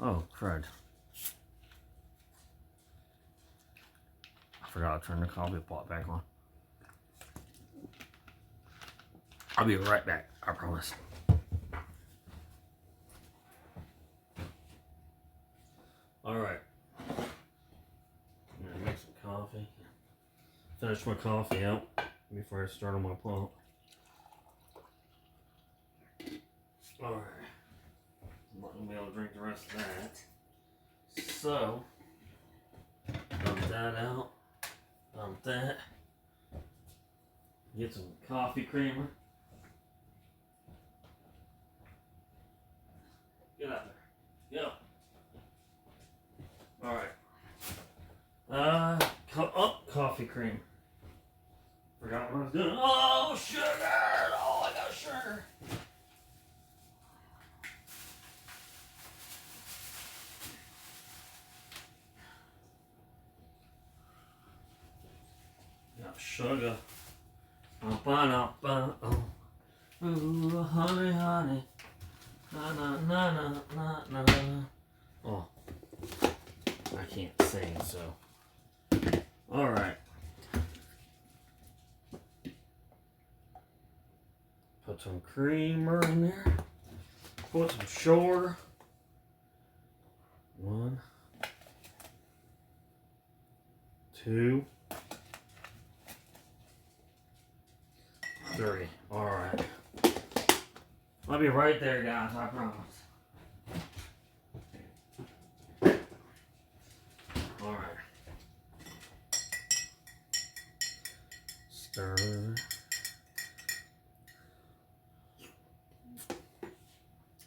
Oh, crud. I forgot to turn the coffee pot back on. I'll be right back, I promise. Alright. I'm gonna make some coffee. Finish my coffee out before I start on my pump. Alright. I'm not gonna be able to drink the rest of that. So, dump that out. Dump that. Get some coffee creamer. Get out there. Go. Alright. Coffee cream. Forgot what I was doing. Oh, sugar! Oh, I got sugar. Got sugar. Ooh, honey, honey. Na na na na na na. Oh, I can't sing, so. Alright. Put some creamer in there. Put some sugar. 1, 2, 3. Alright. I'll be right there, guys, I promise. Alright. Stir.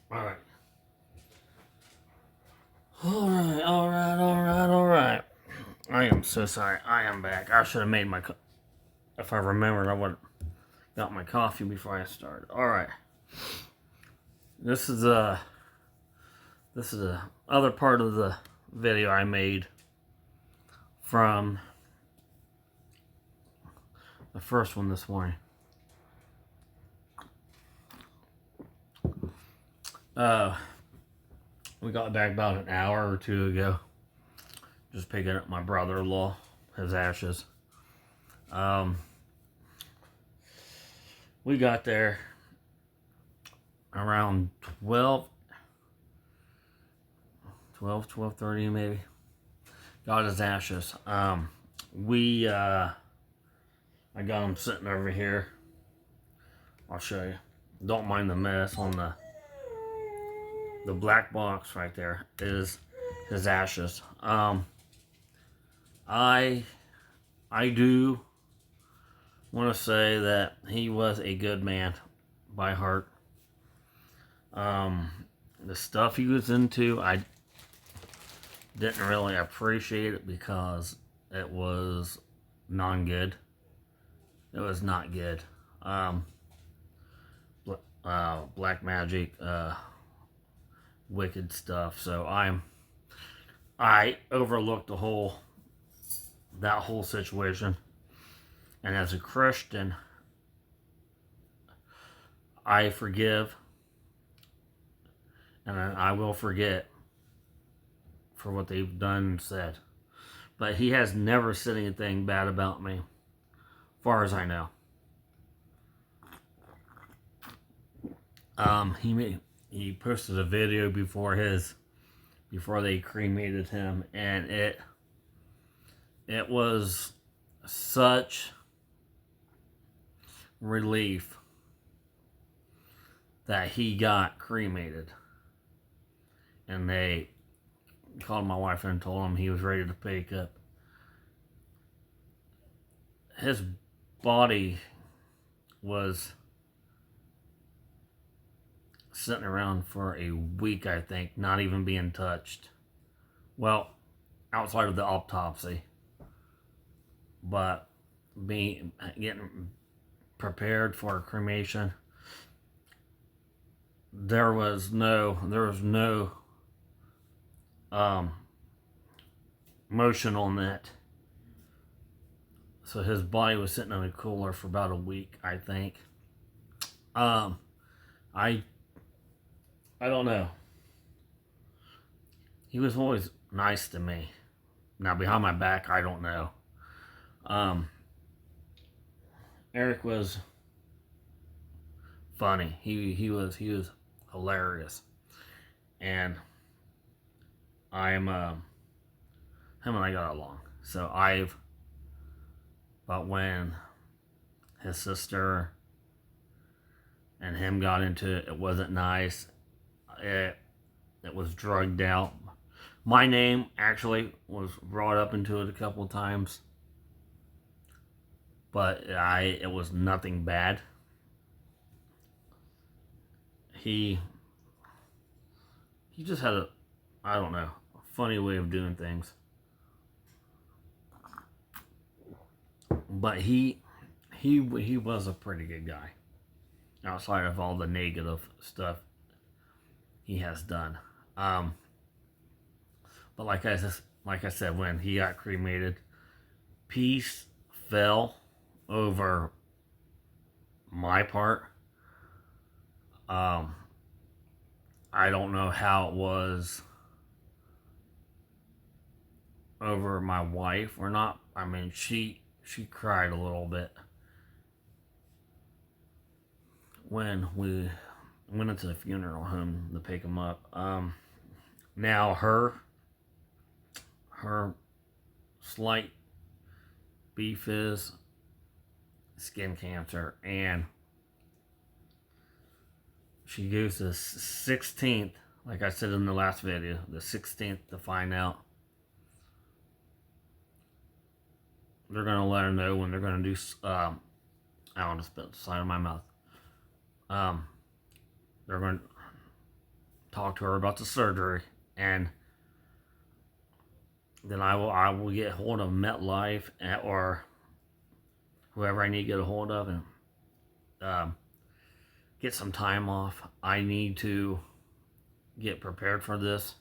Alright. Alright. I am so sorry. I am back. I should have made my if I remembered, I would have got my coffee before I started. Alright. This is the other part of the video I made from the first one this morning. We got back about an hour or two ago. Just picking up my brother-in-law, his ashes. We got there around 12:30 maybe. Got his ashes. I got him sitting over here. I'll show you. Don't mind the mess on the black box right there is his ashes. I do want to say that he was a good man by heart. The stuff he was into, I didn't really appreciate it because it was non-good. It was not good. Black magic, wicked stuff. So I overlooked that whole situation. And as a Christian, I forgive and I will forget for what they've done and said. But he has never said anything bad about me, as far as I know. He posted a video before they cremated him, and it was such relief that he got cremated. And they called my wife and told him he was ready to pick up. His body was sitting around for a week, I think, not even being touched. Well, outside of the autopsy. But getting prepared for cremation, there was no motion on that. So his body was sitting in a cooler for about a week, I think. I don't know. he was always nice to me. Now behind my back, I don't know. Um, Eric was funny. He was hilarious, and I'm him and I got along. So but when his sister and him got into it, it wasn't nice. It was drugged out. My name actually was brought up into it a couple of times, but it was nothing bad. He just had I don't know, a funny way of doing things. But he was a pretty good guy, outside of all the negative stuff he has done. But like I said, when he got cremated, peace fell over my part. I don't know how it was over my wife or not. I mean, she cried a little bit when we went into the funeral home to pick him up. Now her slight beef is skin cancer, and she goes the 16th, like I said in the last video, the 16th to find out. They're going to let her know when they're going to do, I don't just spit the side of my mouth. They're going to talk to her about the surgery, and then I will get hold of MetLife or whoever I need to get a hold of and get some time off. I need to get prepared for this.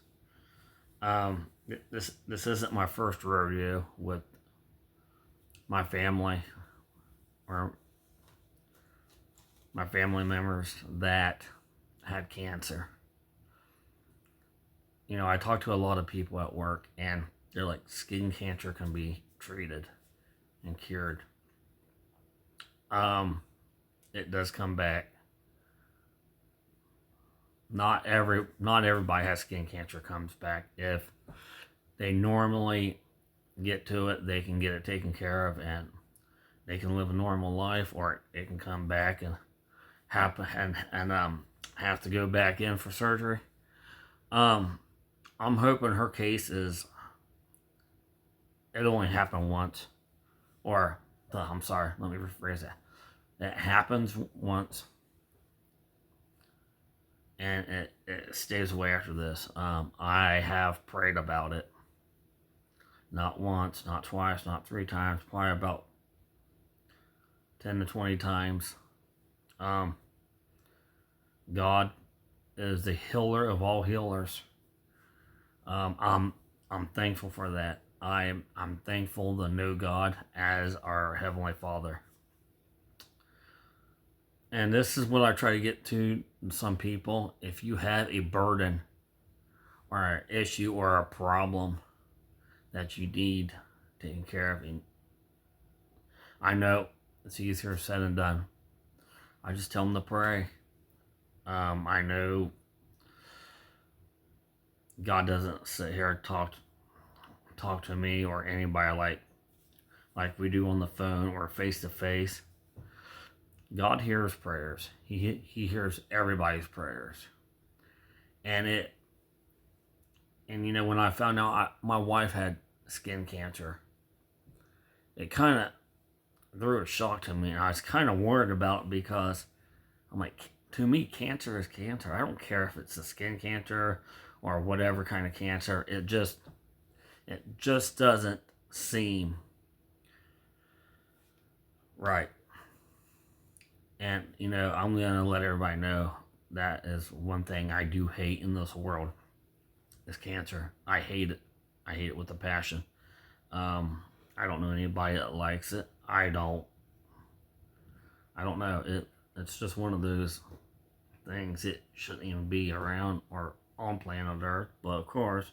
This isn't my first rodeo with my family or my family members that had cancer. You know, I talk to a lot of people at work, and they're like, skin cancer can be treated and cured. It does come back. Not everybody has skin cancer comes back. If they normally get to it, they can get it taken care of, and they can live a normal life, or it can come back and happen and have to go back in for surgery. I'm hoping her case is it only happened once, or I'm sorry, let me rephrase that. It happens once, and it stays away after this. I have prayed about it. Not once, not twice, not 3 times, probably about 10 to 20 times. God is the healer of all healers. I'm thankful for that. I'm thankful to know God as our Heavenly Father. And this is what I try to get to some people. If you have a burden or an issue or a problem that you need taken care of, and I know it's easier said than done. I just tell them to pray. I know God doesn't sit here and talk to me or anybody like we do on the phone or face to face. God hears prayers. He hears everybody's prayers. And you know, when I found out my wife had skin cancer, it kind of threw a shock to me, and I was kind of worried about it, because I'm like, to me, cancer is cancer. I don't care if it's a skin cancer or whatever kind of cancer. It just doesn't seem right. And, you know, I'm going to let everybody know that is one thing I do hate in this world is cancer. I hate it. I hate it with a passion. I don't know anybody that likes it. I don't know. It's just one of those things. It shouldn't even be around or on planet Earth. But of course,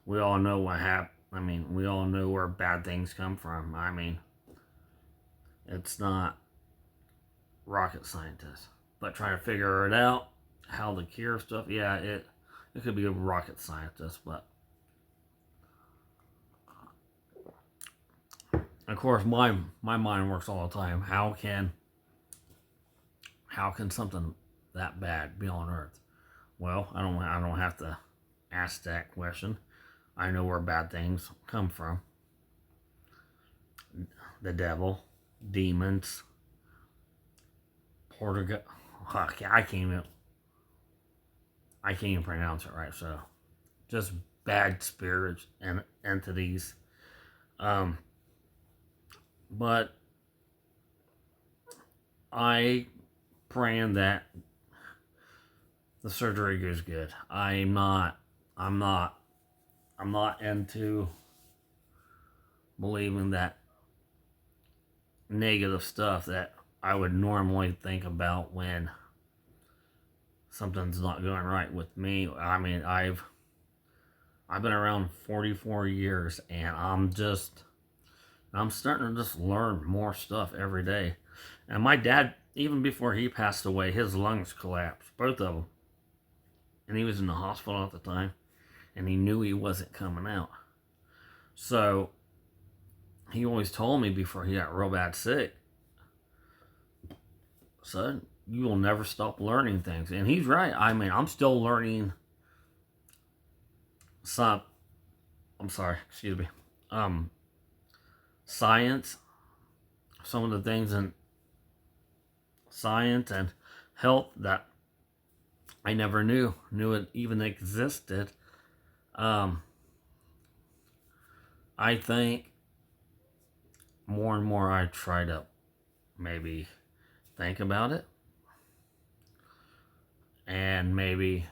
we all know what happened. I mean, we all know where bad things come from. I mean, it's not rocket scientists. But trying to figure it out, how to cure stuff, yeah, it could be a rocket scientist, but of course my mind works all the time. How can something that bad be on Earth? Well, I don't have to ask that question. I know where bad things come from. The devil, demons, Portugal. I can't even pronounce it right. So, just bad spirits and entities. But I praying that the surgery goes good. I'm not into believing that negative stuff that I would normally think about when something's not going right with me. I mean, I've been around 44 years, and I'm starting to just learn more stuff every day. And my dad, even before he passed away, his lungs collapsed, both of them. And he was in the hospital at the time, and he knew he wasn't coming out. So he always told me before he got real bad sick, son, you will never stop learning things. And he's right. I mean, I'm still learning science, some of the things in science and health that I never knew it even existed. I think more and more I try to maybe think about it and maybe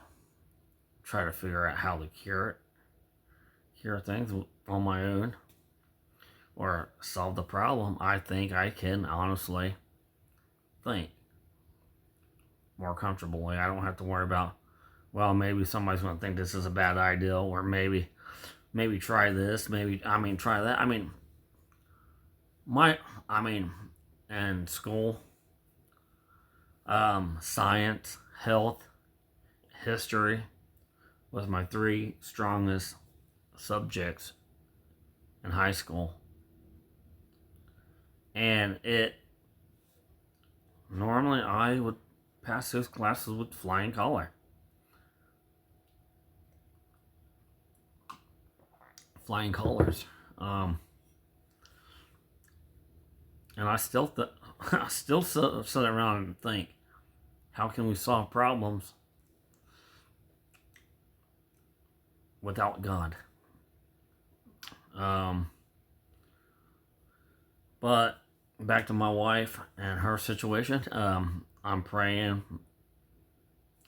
try to figure out how to cure things on my own or solve the problem. I think I can honestly think more comfortably. I don't have to worry about, well, maybe somebody's going to think this is a bad idea, or maybe try this, try that. In school, science, health, history was my 3 strongest subjects in high school. And normally I would pass those classes with flying color. Flying colors. And I still sit around and think, how can we solve problems without God? But back to my wife and her situation. I'm praying.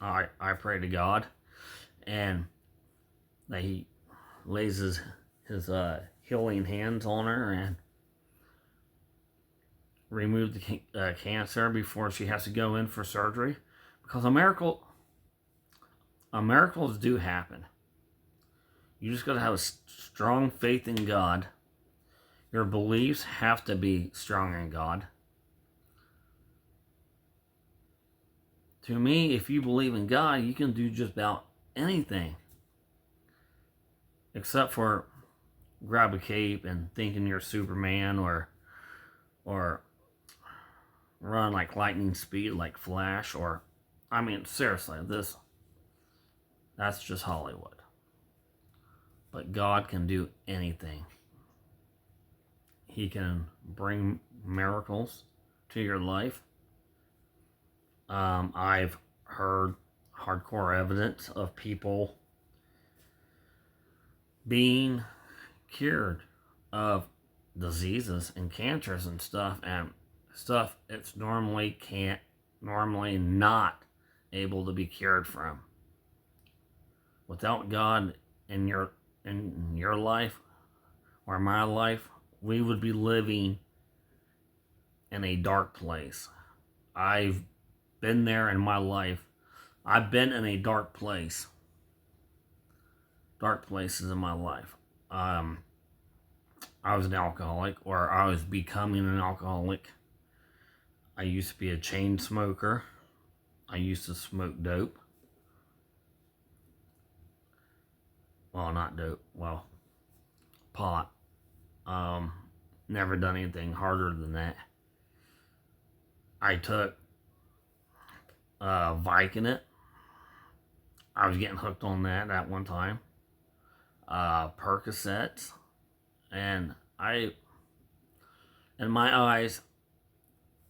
I pray to God, and that He lays His healing hands on her and remove the cancer before she has to go in for surgery, because miracles do happen. You just got to have a strong faith in God. Your beliefs have to be strong in God. To me, if you believe in God, you can do just about anything, except for grab a cape and thinking you're Superman, or run like lightning speed like Flash, or seriously, that's just Hollywood. But God can do anything. He can bring miracles to your life. I've heard hardcore evidence of people being cured of diseases and cancers and stuff it's normally not able to be cured from. Without God in your life or my life, we would be living in a dark place. I've been there in my life. I've been in a dark place. dark places in my life. I was an alcoholic, or I was becoming an alcoholic. I used to be a chain smoker. I used to smoke dope. Well, not dope. Well, pot. Um, Never done anything harder than that. I took Vicodin. I was getting hooked on that at one time. Percocets, and in my eyes,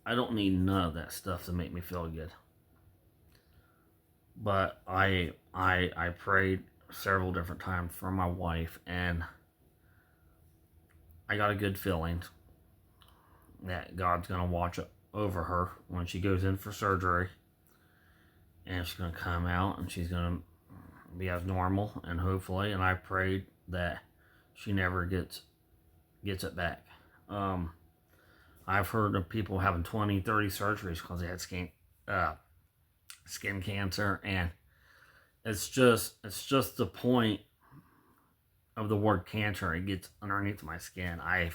I don't need none of that stuff to make me feel good. But I prayed several different times for my wife, and I got a good feeling that God's gonna watch over her when she goes in for surgery, and she's gonna come out and she's gonna be as normal, and hopefully, and I prayed that she never gets it back. I've heard of people having 20, 30 surgeries because they had skin cancer, and it's just the point of the word cancer. It gets underneath my skin. I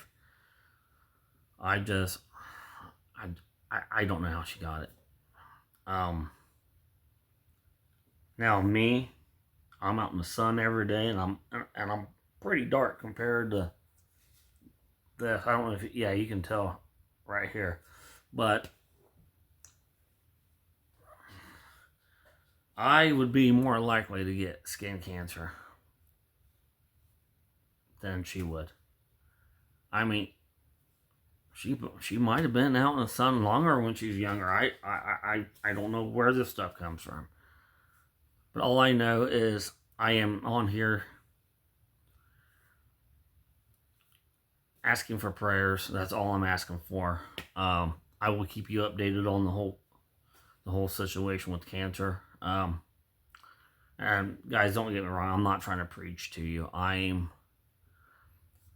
don't know how she got it. Now me, I'm out in the sun every day, and I'm pretty dark compared to this. I don't know if you can tell right here, but I would be more likely to get skin cancer than she would. I mean, she might have been out in the sun longer when she was younger. I don't know where this stuff comes from, but all I know is I am on here asking for prayers. That's all I'm asking for. I will keep you updated on the whole situation with cancer. And guys, don't get me wrong. I'm not trying to preach to you. I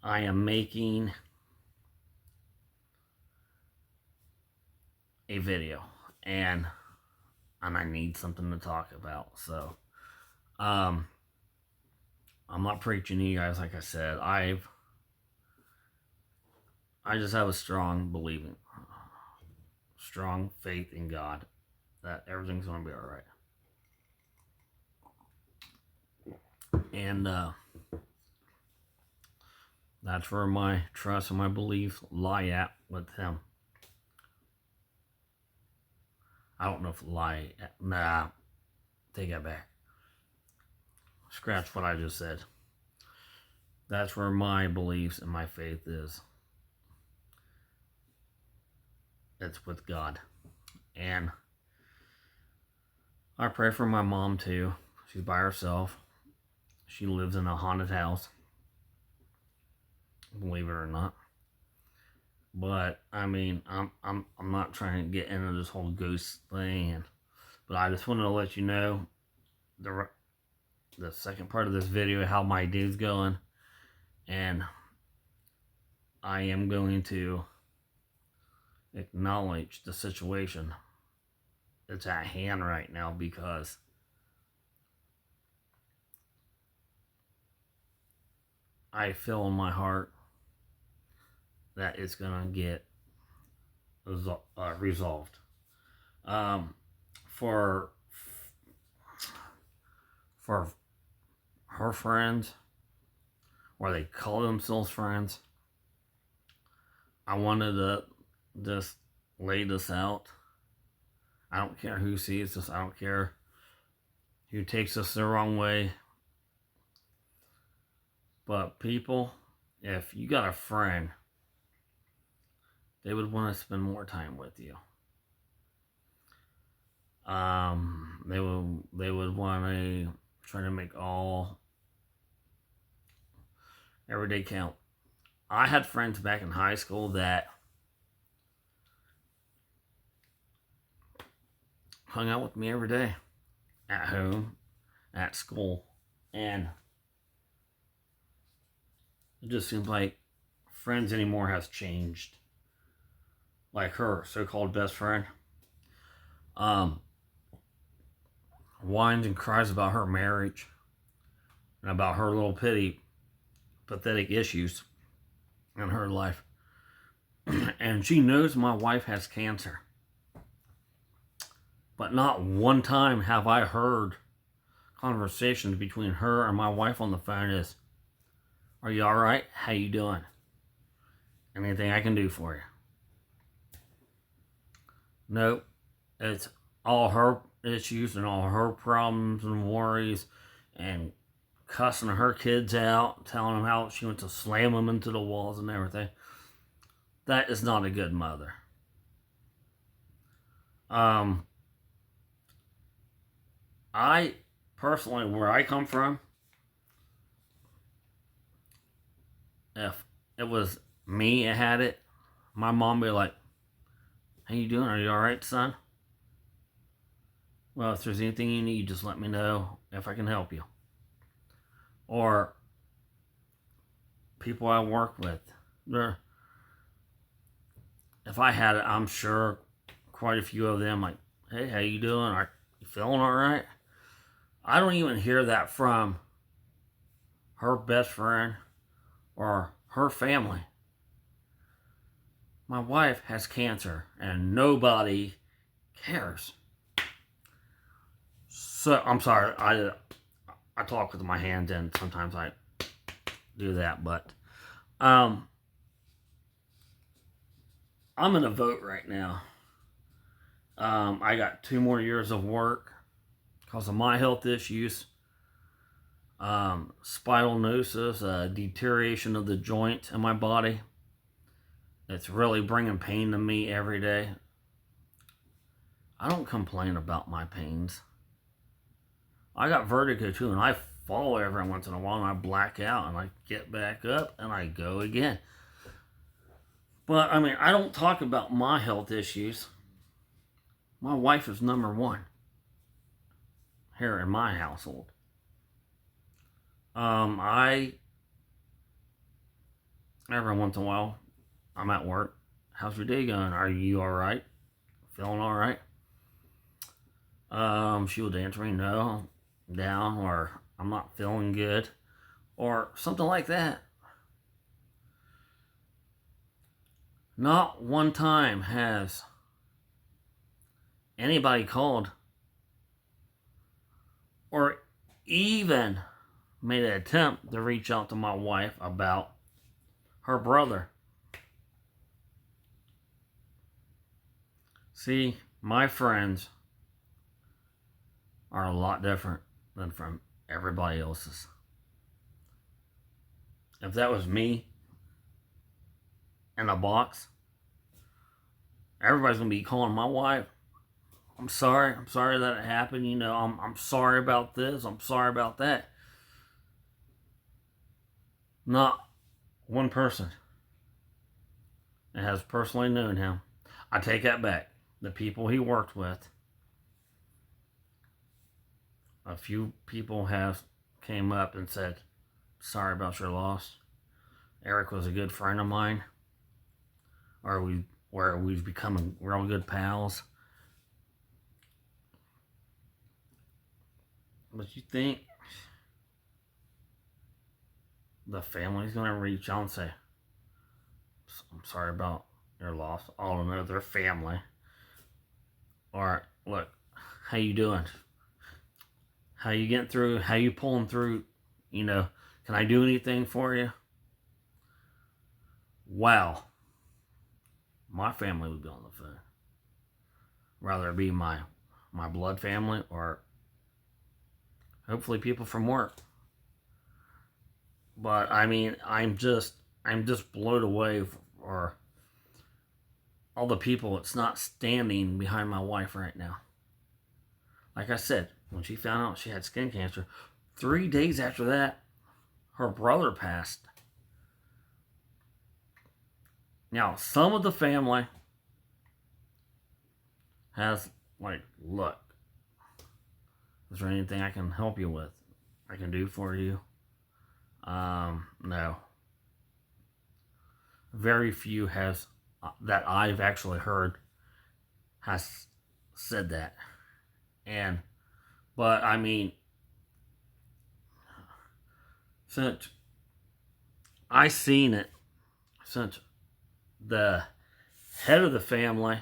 am making a video, and I need something to talk about. So, I'm not preaching to you guys. Like I said, I just have a strong faith in God that everything's going to be all right. And that's where my trust and my beliefs lie at with Him. I don't know if nah, take that back. Scratch what I just said. That's where my beliefs and my faith is. It's with God. And I pray for my mom too. She's by herself. She lives in a haunted house, believe it or not. But I mean, I'm not trying to get into this whole ghost thing, but I just wanted to let you know the second part of this video, how my day's going, and I am going to acknowledge the situation that's at hand right now, because I feel in my heart that it's gonna get resolved. For her friends, or they call themselves friends, I wanted to just lay this out. I don't care who sees this. I don't care who takes this the wrong way. But people, if you got a friend, they would want to spend more time with you. They would want to try to make all every day count. I had friends back in high school that hung out with me every day, at home, at school, and it just seems like friends anymore has changed. Like her so-called best friend, whines and cries about her marriage and about her little pathetic issues in her life. And she knows my wife has cancer. But not one time have I heard conversations between her and my wife on the phone is, "Are you all right? How you doing? Anything I can do for you?" Nope. It's all her issues and all her problems and worries and cussing her kids out, telling them how she went to slam them into the walls and everything. That is not a good mother. I personally, where I come from, if it was me that had it, my mom would be like, "How you doing? Are you all right, son? Well, if there's anything you need, just let me know if I can help you." Or people I work with, if I had it, I'm sure quite a few of them like, "Hey, how you doing? Are you feeling all right?" I don't even hear that from her best friend or her family. My wife has cancer and nobody cares. So I'm sorry, I talk with my hands and sometimes I do that, but I'm in a vote right now. I got 2 more years of work because of my health issues. Spinalosis, deterioration of the joint in my body. It's really bringing pain to me every day. I don't complain about my pains. I got vertigo too, and I fall every once in a while, and I black out, and I get back up, and I go again. But, I mean, I don't talk about my health issues. My wife is number one here in my household. Every once in a while, I'm at work. "How's your day going? Are you all right? Feeling all right?" She would answer me, "No, I'm down," or "I'm not feeling good," or something like that. Not one time has anybody called or even made an attempt to reach out to my wife about her brother. See, my friends are a lot different than from everybody else's. If that was me in a box, everybody's gonna be calling my wife. I'm sorry that it happened. I'm sorry about this. I'm sorry about that." Not one person that has personally known him. I take that back. The people he worked with, a few people have came up and said, "Sorry about your loss. Eric was a good friend of mine," or we've become real good pals. But you think the family's gonna reach out and say, "I'm sorry about your loss"? All to know their family. Or, "Look, how you doing? How you getting through? How you pulling through? Can I do anything for you?" Wow. My family would be on the phone. Rather it be my blood family or hopefully people from work. But I mean, I'm just blown away for all the people that's not standing behind my wife right now. Like I said, when she found out she had skin cancer, 3 days after that, her brother passed. Now, some of the family has like, "Look, is there anything I can help you with? I can do for you?" No. Very few has that I've actually heard has said that. But I mean, since I seen it, since the head of the family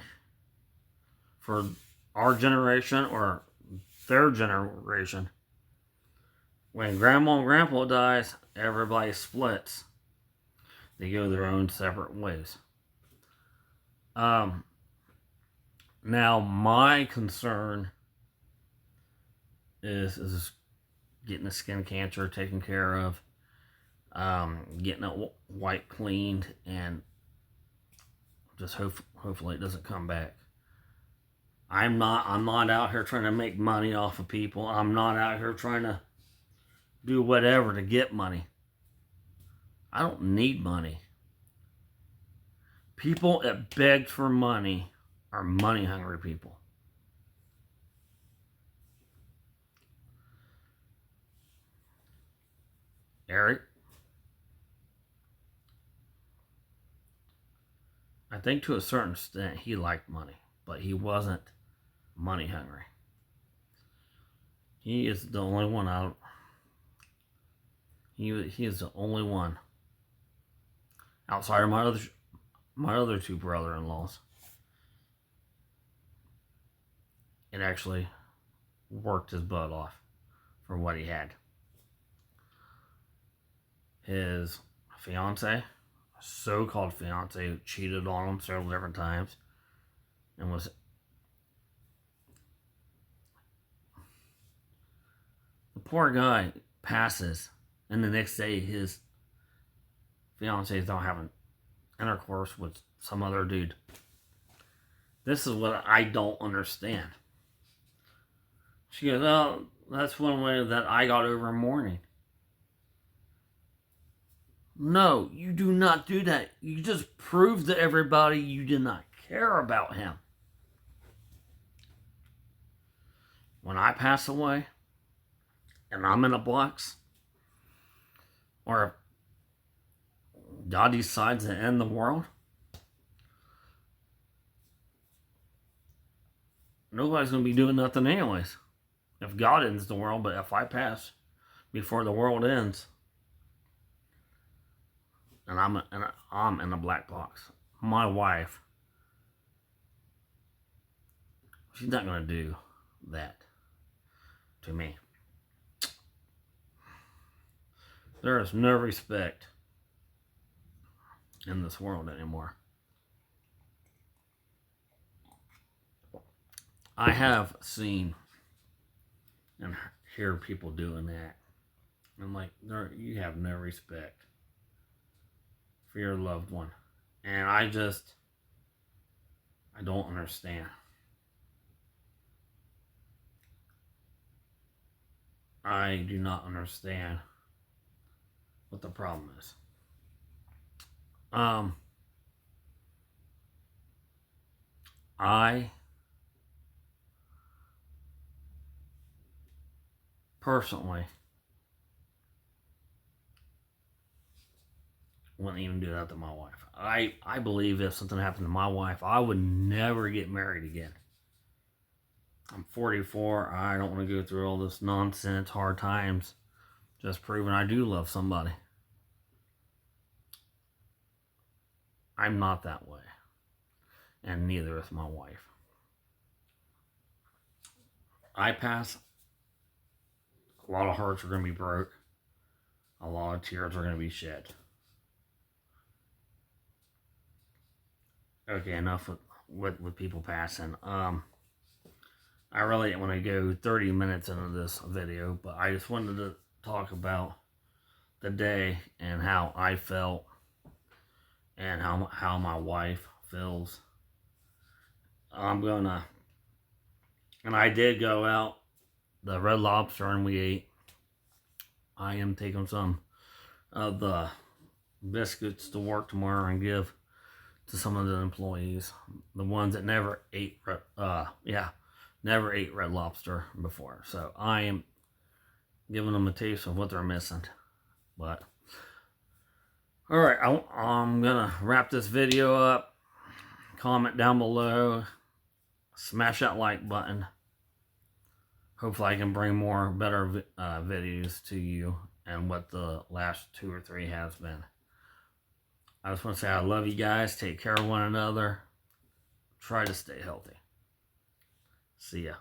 for our generation or their generation, when grandma and grandpa dies, everybody splits. They go their own separate ways. Now my concern is getting the skin cancer taken care of, getting it wiped cleaned, and just hopefully it doesn't come back. I'm not out here trying to make money off of people. I'm not out here trying to do whatever to get money. I don't need money. People that beg for money are money hungry people. Eric, I think to a certain extent he liked money, but he wasn't money hungry. He is the only one out. He is the only one outside of my other two brother-in-laws. It actually worked his butt off for what he had. His fiance, so-called fiance, cheated on him several different times, and was the poor guy passes, and the next day his fiance is not having intercourse with some other dude. This is what I don't understand. She goes, "Oh, that's one way that I got over mourning." No, you do not do that. You just prove to everybody you did not care about him. When I pass away and I'm in a box, or if God decides to end the world, nobody's going to be doing nothing anyways. If God ends the world, but if I pass before the world ends, and I'm in a black box, my wife, she's not going to do that to me. There is no respect in this world anymore. I have seen and hear people doing that. I'm like, you have no respect for your loved one. And I don't understand. I do not understand what the problem is. I personally wouldn't even do that to my wife. I believe if something happened to my wife, I would never get married again. I'm 44. I don't want to go through all this nonsense, hard times, just proving I do love somebody. I'm not that way. And neither is my wife. I pass, a lot of hearts are going to be broke. A lot of tears are going to be shed. Okay, enough with people passing. I really didn't want to go 30 minutes into this video, but I just wanted to talk about the day and how I felt and how my wife feels. And I did go out, the Red Lobster, and we ate. I am taking some of the biscuits to work tomorrow and give to some of the employees, the ones that never ate Red Lobster before. So I am giving them a taste of what they're missing. But all right, I'm gonna wrap this video up. Comment down below, smash that like button. Hopefully I can bring more better videos to you and what the last 2 or 3 has been. I just want to say I love you guys. Take care of one another. Try to stay healthy. See ya.